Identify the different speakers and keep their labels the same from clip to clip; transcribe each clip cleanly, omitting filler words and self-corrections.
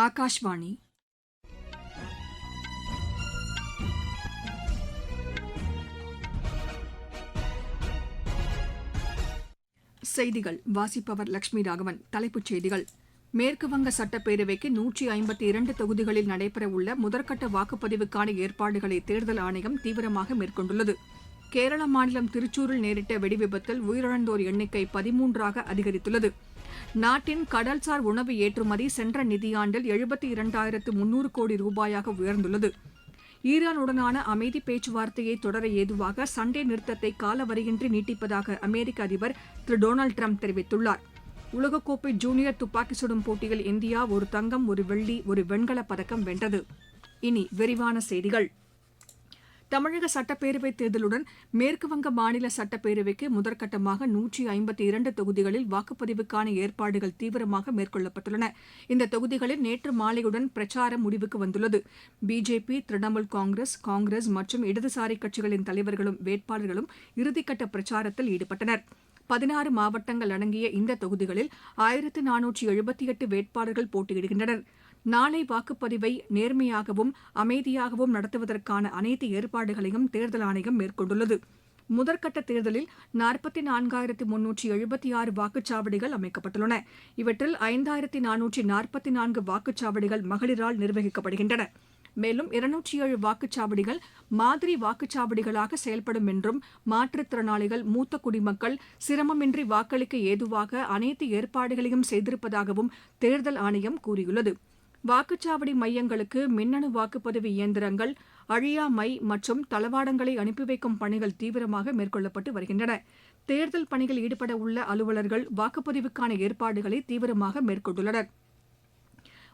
Speaker 1: ஆகாஷ்வாணி. செய்திகள் வாசிப்பவர் லட்சுமி ராகவன். தலைப்புச் செய்திகள்: மேற்குவங்க சட்டப்பேரவைக்கு 152 தொகுதிகளில் நடைபெறவுள்ள முதற்கட்ட வாக்குப்பதிவுக்கான ஏற்பாடுகளை தேர்தல் ஆணையம் தீவிரமாக மேற்கொண்டுள்ளது. கேரள மாநிலம் திருச்சூரில் நேரிட்ட வெடிவிபத்தில் உயிரிழந்தோர் எண்ணிக்கை 13ஆக அதிகரித்துள்ளது. நாட்டின் கடல்சார் உணவு ஏற்றுமதி சென்ற நிதியாண்டில் 72,300 கோடி ரூபாயாக உயர்ந்துள்ளது. ஈரானுடனான அமைதி பேச்சுவார்த்தையை தொடர ஏதுவாக சண்டை நிறுத்தத்தை காலவரையின்றி நீட்டிப்பதாக அமெரிக்க அதிபர் திரு டொனால்டு டிரம்ப் தெரிவித்துள்ளார். உலகக்கோப்பை ஜூனியர் துப்பாக்கி சுடும் போட்டியில் இந்தியா ஒரு தங்கம், ஒரு வெள்ளி, ஒரு வெண்கலப் பதக்கம் வென்றது. இனி விரிவான செய்திகள். தமிழக சட்டப்பேரவைத் தேர்தலுடன் மேற்குவங்க மாநில சட்டப்பேரவைக்கு முதற்கட்டமாக 152 தொகுதிகளில் வாக்குப்பதிவுக்கான ஏற்பாடுகள் தீவிரமாக மேற்கொள்ளப்பட்டுள்ளன. இந்த தொகுதிகளில் நேற்று மாலையுடன் பிரச்சாரம் முடிவுக்கு வந்துள்ளது. பிஜேபி, திரிணாமுல் காங்கிரஸ் மற்றும் இடதுசாரி கட்சிகளின் தலைவர்களும் வேட்பாளர்களும் இறுதிக்கட்ட பிரச்சாரத்தில் ஈடுபட்டனர். 16 மாவட்டங்கள் அடங்கிய இந்த தொகுதிகளில் 1478 வேட்பாளர்கள் போட்டியிடுகின்றனர். நாளை வாக்குப்பதிவை நேர்மையாகவும் அமைதியாகவும் நடத்துவதற்கான அனைத்து ஏற்பாடுகளையும் தேர்தல் ஆணையம் மேற்கொண்டுள்ளது. முதற்கட்ட தேர்தலில் 44,376 வாக்குச்சாவடிகள் அமைக்கப்பட்டுள்ளன. இவற்றில் 5,444 வாக்குச்சாவடிகள் மகளிரால் நிர்வகிக்கப்படுகின்றன. மேலும் 207 வாக்குச்சாவடிகள் மாதிரி வாக்குச்சாவடிகளாக செயல்படும் என்றும் மாற்றுத்திறனாளிகள், மூத்த குடிமக்கள் சிரமமின்றி வாக்களிக்க ஏதுவாக அனைத்து ஏற்பாடுகளையும் செய்திருப்பதாகவும் தேர்தல் ஆணையம் கூறியுள்ளது. வாக்குச்சாவடி மையங்களுக்கு மின்னணு வாக்குப்பதிவு இயந்திரங்கள், அழியா மை மற்றும் தளவாடங்களை அனுப்பி வைக்கும் பணிகள் தீவிரமாக மேற்கொள்ளப்பட்டு வருகின்றன. தேர்தல் பணியில் ஈடுபட உள்ள அலுவலர்கள் வாக்குப்பதிவுக்கான ஏற்பாடுகளை தீவிரமாக மேற்கொண்டுள்ளனர்.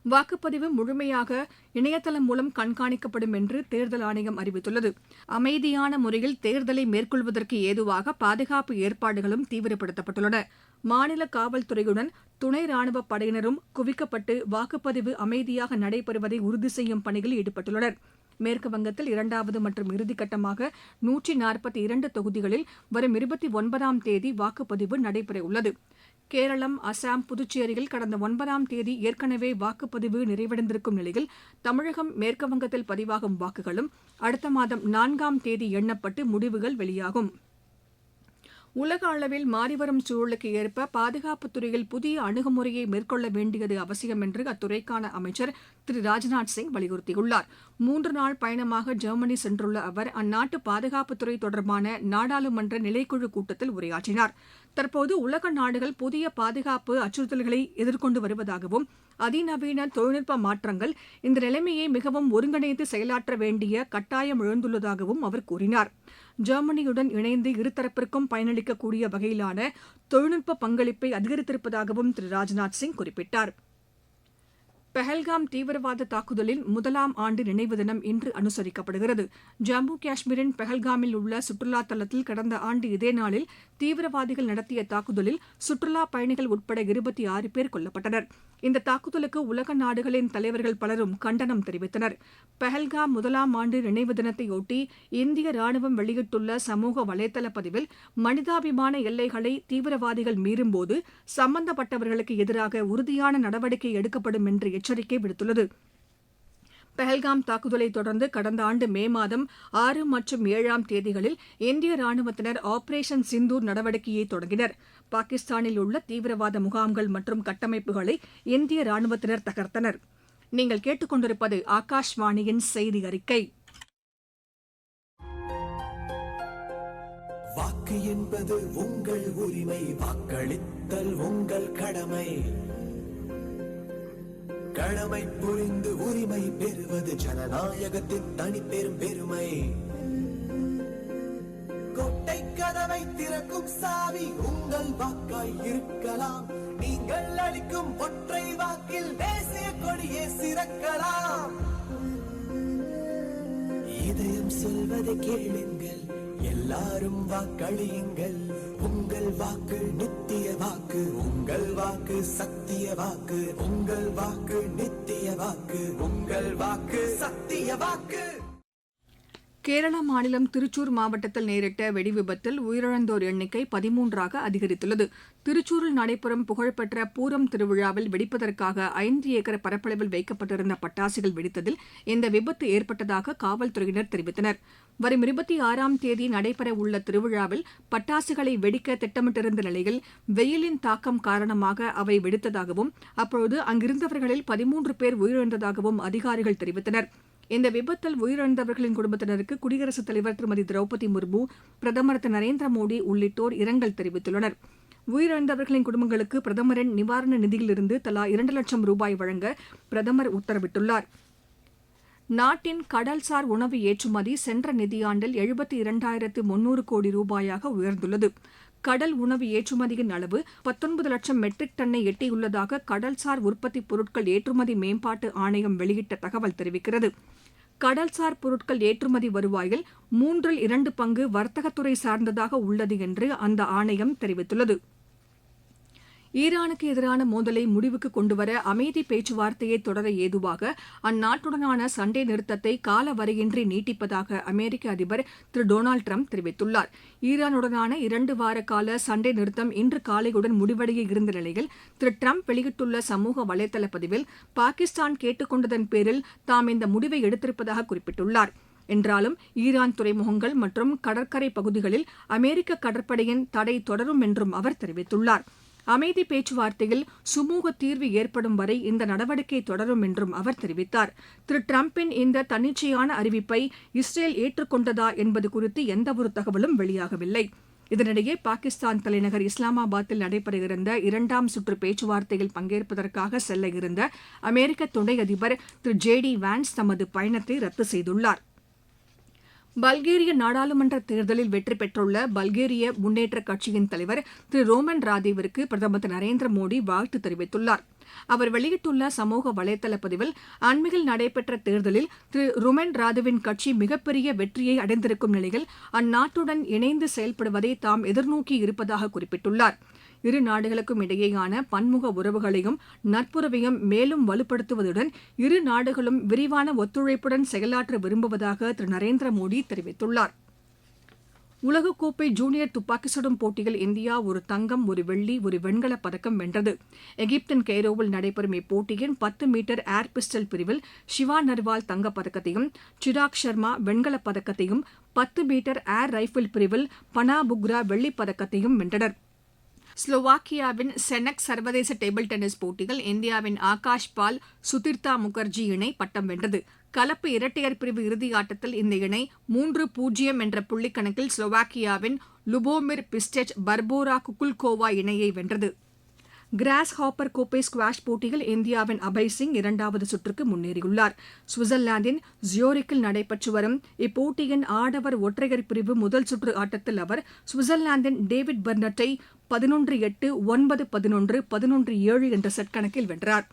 Speaker 1: வாக்குப்பதிவு முழுமையாக இணையதளம் மூலம் கண்காணிக்கப்படும் என்று தேர்தல் ஆணையம் அறிவித்துள்ளது. அமைதியான முறையில் தேர்தலை மேற்கொள்வதற்கு ஏதுவாக பாதுகாப்பு ஏற்பாடுகளும் தீவிரப்படுத்தப்பட்டுள்ளன. மாநில காவல்துறையுடன் துணை ராணுவப் படையினரும் குவிக்கப்பட்டு வாக்குப்பதிவு அமைதியாக நடைபெறுவதை உறுதி செய்யும் பணியில் ஈடுபட்டுள்ளனர். மேற்குவங்கத்தில் 2வது மற்றும் இறுதிக்கட்டமாக 142 தொகுதிகளில் வரும் 29ஆம் தேதி வாக்குப்பதிவு நடைபெறவுள்ளது. கேரளம், அசாம், புதுச்சேரியில் கடந்த 9ஆம் தேதி ஏற்கனவே வாக்குப்பதிவு நிறைவடைந்திருக்கும் நிலையில் தமிழகம், மேற்குவங்கத்தில் பதிவாகும் வாக்குகளும் அடுத்த மாதம் 4ஆம் தேதி எண்ணப்பட்டு முடிவுகள் வெளியாகும். உலக அளவில் மாறிவரும் சூழலுக்கு ஏற்ப பாதுகாப்புத் துறையில் புதிய அணுகுமுறையை மேற்கொள்ள வேண்டியது அவசியம் என்று அத்துறைக்கான அமைச்சர் திரு ராஜ்நாத் சிங் வலியுறுத்தியுள்ளார். 3 நாள் பயணமாக ஜெர்மனி சென்றுள்ள அவர் அந்நாட்டு பாதுகாப்புத்துறை தொடர்பான நாடாளுமன்ற நிலைக்குழு கூட்டத்தில் உரையாற்றினார். தற்போது உலக நாடுகள் புதிய பாதுகாப்பு அச்சுறுத்தல்களை எதிர்கொண்டு வருவதாகவும் அதிநவீன தொழில்நுட்ப மாற்றங்கள் இந்த நிலைமையை மிகவும் ஒருங்கிணைந்து செயலாற்ற வேண்டிய கட்டாயம் எழுந்துள்ளதாகவும் அவர் கூறினார். ஜெர்மனியுடன் இணைந்து இருதரப்பிற்கும் பயனளிக்கக்கூடிய வகையிலான தொழில்நுட்ப பங்களிப்பை அதிகரித்திருப்பதாகவும் திரு ராஜ்நாத் சிங் குறிப்பிட்டார். பஹல்காம் தீவிரவாத தாக்குதலின் 1ஆம் ஆண்டு நினைவு தினம் இன்று அனுசரிக்கப்படுகிறது. ஜம்மு காஷ்மீரின் பஹல்காமில் உள்ள சுற்றுலாத் தலத்தில் கடந்த ஆண்டு இதே நாளில் தீவிரவாதிகள் நடத்திய தாக்குதலில் சுற்றுலாப் பயணிகள் உட்பட 26 பேர் கொல்லப்பட்டனர். இந்த தாக்குதலுக்கு உலக நாடுகளின் தலைவர்கள் பலரும் கண்டனம் தெரிவித்தனர். பஹல்காம் 1ஆம் ஆண்டு நினைவு தினத்தையொட்டி இந்திய ராணுவம் வெளியிட்டுள்ள சமூக வலைதள பதிவில் மனிதாபிமான எல்லைகளை தீவிரவாதிகள் மீறும்போது சம்பந்தப்பட்டவர்களுக்கு எதிராக உறுதியான நடவடிக்கை எடுக்கப்படும் என்று எச்சரிக்கை விடுத்துள்ளது. பஹல்காம் தாக்குதலை தொடர்ந்து கடந்த ஆண்டு மே மாதம் 6 மற்றும் 7ஆம் தேதிகளில் இந்திய ராணுவத்தினர் ஆபரேஷன் சிந்தூர் நடவடிக்கையை தொடங்கினர். பாகிஸ்தானில் உள்ள தீவிரவாத முகாம்கள் மற்றும் கட்டமைப்புகளை இந்திய ராணுவத்தினர் தகர்த்தனர். நீங்கள் கேட்டுக்கொண்டிருப்பது ஆகாஷ்வாணியின் செய்தி அறிக்கை.
Speaker 2: வாக்கு என்பது உங்கள் உரிமை, வாக்களித்தல் உங்கள் கடமை. கடமை புரிந்து உரிமை பெறுவது ஜனநாயகத்தின் தனிப்பெரும் பெருமை. கோட்டை கதவை திறக்கும் சாவி உங்கள் வாக்காய் இருக்கலாம். நீங்கள் அளிக்கும் ஒற்றை வாக்கில் தேசிய கொடியே சிறக்கலாம். இதயம் சொல்வதை கேளுங்கள், எல்லாரும் வாக்களியுங்கள். உங்கள் வாக்கு நித்திய வாக்கு, உங்கள் வாக்கு சத்திய வாக்கு. உங்கள் வாக்கு நித்திய வாக்கு, உங்கள் வாக்கு சத்திய வாக்கு.
Speaker 1: கேரள மாநிலம் திருச்சூர் மாவட்டத்தில் நேரிட்ட வெடிவிபத்தில் உயிரிழந்தோர் எண்ணிக்கை 13ஆக அதிகரித்துள்ளது. திருச்சூரில் நடைபெறும் புகழ்பெற்ற பூரம் திருவிழாவில் வெடிப்பதற்காக 5 ஏக்கர் பரப்பளவில் வைக்கப்பட்டிருந்த பட்டாசுகள் வெடித்ததில் இந்த விபத்து ஏற்பட்டதாக காவல்துறையினர் தெரிவித்தனர். வரும் 26ஆம் தேதி நடைபெறவுள்ள திருவிழாவில் பட்டாசுகளை வெடிக்க திட்டமிட்டிருந்த நிலையில் வெயிலின் தாக்கம் காரணமாக அவை வெடித்ததாகவும் அப்போது அங்கிருந்தவர்களில் 13 பேர் உயிரிழந்ததாகவும் அதிகாரிகள் தெரிவித்தனர். இந்த விபத்தில் உயிரிழந்தவர்களின் குடும்பத்தினருக்கு குடியரசுத் தலைவர் திருமதி திரௌபதி முர்மு, பிரதமர் திரு நரேந்திர மோடி உள்ளிட்டோர் இரங்கல் தெரிவித்துள்ளனர். உயிரிழந்தவர்களின் குடும்பங்களுக்கு பிரதமரின் நிவாரண நிதியிலிருந்து தலா 2 லட்சம் ரூபாய் வழங்க பிரதமர் உத்தரவிட்டுள்ளார். நாட்டின் கடல்சார் உணவு ஏற்றுமதி சென்ற நிதியாண்டில் 72,300 கோடி ரூபாயாக உயர்ந்துள்ளது. கடல் உணவு ஏற்றுமதியின் அளவு 19 லட்சம் மெட்ரிக் டன்னை எட்டியுள்ளதாக கடல்சார் உற்பத்திப் பொருட்கள் ஏற்றுமதி மேம்பாட்டு ஆணையம் வெளியிட்ட தகவல் தெரிவிக்கிறது. கடல்சார் பொருட்கள் ஏற்றுமதி வருவாயில் 2 பங்கு வர்த்தகத்துறை சார்ந்ததாக உள்ளது என்று அந்த ஆணையம் தெரிவித்துள்ளது. ஈரானுக்கு எதிரான மோதலை முடிவுக்கு கொண்டுவர அமைதி பேச்சுவார்த்தையை தொடர ஏதுவாக அந்நாட்டுடனான சண்டை நிறுத்தத்தை காலவரையின்றி நீட்டிப்பதாக அமெரிக்க அதிபர் திரு டொனால்டு டிரம்ப் தெரிவித்துள்ளார். ஈரானுடனான 2 வார கால சண்டை நிறுத்தம் இன்று காலையுடன் முடிவடைய இருந்த நிலையில் திரு டிரம்ப் வெளியிட்டுள்ள சமூக வலைதள பதிவில் பாகிஸ்தான் கேட்டுக் கொண்டதன் பேரில் தாம் இந்த முடிவை எடுத்திருப்பதாக குறிப்பிட்டுள்ளார். என்றாலும் ஈரான் துறைமுகங்கள் மற்றும் கடற்கரை பகுதிகளில் அமெரிக்க கடற்படையின் தடை தொடரும் என்றும் அவர் தெரிவித்துள்ளார். அமைதி பேச்சுவார்த்தையில் சுமூக தீர்வு ஏற்படும் வரை இந்த நடவடிக்கை தொடரும் என்றும் அவர் தெரிவித்தார். திரு டிரம்பின் இந்த தன்னிச்சையான அறிவிப்பை இஸ்ரேல் ஏற்றுக்கொண்டதா என்பது குறித்து எந்தவொரு தகவலும் வெளியாகவில்லை. இதனிடையே பாகிஸ்தான் தலைநகர் இஸ்லாமாபாத்தில் நடைபெற இருந்த 2ஆம் சுற்று பேச்சுவார்த்தையில் பங்கேற்பதற்காக செல்ல இருந்த அமெரிக்க துணை அதிபர் திரு ஜே.டி. வான்ஸ் தமது பயணத்தை ரத்து செய்துள்ளார். பல்கேரிய நாடாளுமன்ற தேர்தலில் வெற்றி பெற்றுள்ள பல்கேரிய முன்னேற்றக் கட்சியின் தலைவர் திரு ரோமன் ராதேவிற்கு பிரதமர் திரு நரேந்திர மோடி வாழ்த்து தெரிவித்துள்ளார். அவர் வெளியிட்டுள்ள சமூக வலைதள பதிவில் அண்மையில் நடைபெற்ற தேர்தலில் திரு ருமென் ராதேவின் கட்சி மிகப்பெரிய வெற்றியை அடைந்திருக்கும் நிலையில் அந்நாட்டுடன் இணைந்து செயல்படுவதை தாம் எதிர்நோக்கி இருப்பதாக குறிப்பிட்டுள்ளார். இரு நாடுகளுக்கும் இடையேயான பன்முக உறவுகளையும் நட்புறவையும் மேலும் வலுப்படுத்துவதுடன் இரு நாடுகளும் விரிவான ஒத்துழைப்புடன் செயலாற்ற விரும்புவதாக திரு நரேந்திர மோடி தெரிவித்துள்ளார். உலகக்கோப்பை ஜூனியர் துப்பாக்கி சுடும் போட்டியில் இந்தியா 1 தங்கம், 1 வெள்ளி, 1 வெண்கலப் பதக்கம் வென்றது. எகிப்தின் கெய்ரோவில் நடைபெறும் இப்போட்டியின் 10 மீட்டர் ஏர் பிஸ்டல் பிரிவில் ஷிவா நர்வால் தங்கப்பதக்கத்தையும், சிராக் சர்மா வெண்கலப் பதக்கத்தையும், 10 மீட்டர் ஏர் ரைபிள் பிரிவில் பனா புக்ரா வெள்ளிப் பதக்கத்தையும் வென்றனர். ஸ்லோவாக்கியாவின் செனக் சர்வதேச டேபிள் டென்னிஸ் போட்டியில் இந்தியாவின் ஆகாஷ் பால், சுதிர்தா முகர்ஜி இணை பட்டம் வென்றது. கலப்பு இரட்டையர் பிரிவு இறுதி ஆட்டத்தில் இந்த இணை 3-0 என்ற புள்ளிக்கணக்கில் ஸ்லோவாக்கியாவின் லுபோமிர் பிஸ்டெச் பர்போரா குகுல்கோவா இணையை வென்றது. கிராஸ் ஹாப்பர் கோப்பை ஸ்குவாஷ் போட்டியில் இந்தியாவின் அபய் சிங் 2வது சுற்றுக்கு முன்னேறியுள்ளார். சுவிட்சர்லாந்தின் ஜியோரிக்கில் நடைபெற்று வரும் இப்போட்டியின் ஆடவர் ஒற்றையர் பிரிவு முதல் சுற்று ஆட்டத்தில் அவர் சுவிட்சர்லாந்தின் டேவிட் பெர்னட்டை 11-8, 9-11, 11-7 என்ற செட் கணக்கில் வென்றார்.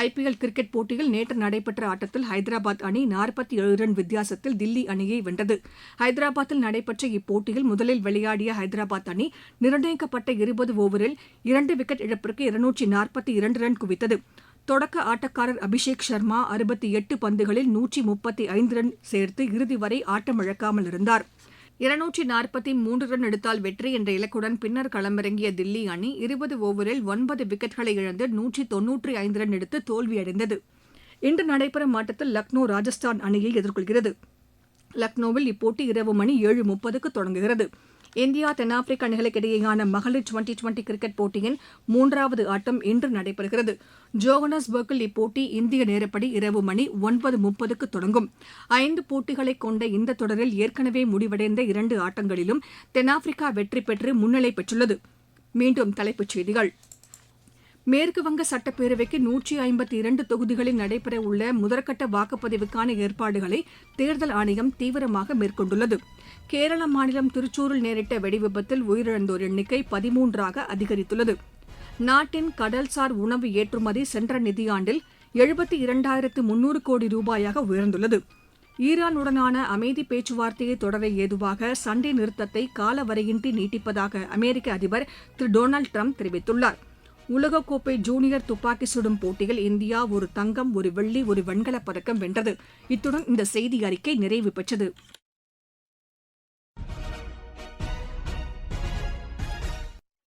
Speaker 1: ஐபிஎல் கிரிக்கெட் போட்டியில் நேற்று நடைபெற்ற ஆட்டத்தில் ஹைதராபாத் அணி 47 ரன் வித்தியாசத்தில் தில்லி அணியை வென்றது. ஹைதராபாத்தில் நடைபெற்ற இப்போட்டியில் முதலில் விளையாடிய ஹைதராபாத் அணி நிர்ணயிக்கப்பட்ட 20 ஓவரில் 2 விக்கெட் இழப்பிற்கு 242 ரன் குவித்தது. தொடக்க ஆட்டக்காரர் அபிஷேக் சர்மா 68 பந்துகளில் 135 ரன் சேர்த்து இறுதி வரை ஆட்டமிழக்காமல் இருந்தார். 243 ரன் எடுத்தால் வெற்றி என்ற இலக்குடன் பின்னர் களமிறங்கிய தில்லி அணி 20 ஓவரில் 9 விக்கெட்களை இழந்து 195 ரன் எடுத்து தோல்வியடைந்தது. இன்று நடைபெறும் ஆட்டத்தில் லக்னோ ராஜஸ்தான் அணியை எதிர்கொள்கிறது. லக்னோவில் இப்போட்டி இரவு மணி 7:30க்கு தொடங்குகிறது. இந்தியா தென்னாப்பிரிக்க அணிகளுக்கு இடையேயான மகளிர் டுவெண்டி கிரிக்கெட் போட்டியின் 3வது ஆட்டம் இன்று நடைபெறுகிறது. ஜோகன்னஸ்பர்க்கில் இப்போட்டி இந்திய நேரப்படி இரவு மணி 9:30க்கு தொடங்கும். 5 போட்டிகளை கொண்ட இந்த தொடரில் ஏற்கனவே முடிவடைந்த 2 ஆட்டங்களிலும் தென்னாப்பிரிக்கா வெற்றி பெற்று முன்னிலை பெற்றுள்ளது. மீண்டும் தலைப்புச் செய்திகள். மேற்குவங்க சட்டப்பேரவைக்கு 152 தொகுதிகளில் நடைபெறவுள்ள முதற்கட்ட வாக்குப்பதிவுக்கான ஏற்பாடுகளை தேர்தல் ஆணையம் தீவிரமாக மேற்கொண்டுள்ளது. கேரள மாநிலம் திருச்சூரில் நேரிட்ட வெடிவிபத்தில் உயிரிழந்தோர் எண்ணிக்கை 13ஆக அதிகரித்துள்ளது. நாட்டின் கடல்சார் உணவு ஏற்றுமதி சென்ற நிதியாண்டில் 72,300 கோடி ரூபாயாக உயர்ந்துள்ளது. ஈரானுடனான அமைதி பேச்சுவார்த்தையை தொடர ஏதுவாக சண்டை நிறுத்தத்தை காலவரையின்றி நீட்டிப்பதாக அமெரிக்க அதிபர் திரு டொனால்டு டிரம்ப் தெரிவித்துள்ளார். உலகக்கோப்பை ஜூனியர் துப்பாக்கி சுடும் போட்டியில் இந்தியா 1 தங்கம், 1 வெள்ளி, 1 வெண்கலப் பதக்கம் வென்றது. இத்துடன் இந்த செய்தி அறிக்கை நிறைவு பெற்றது.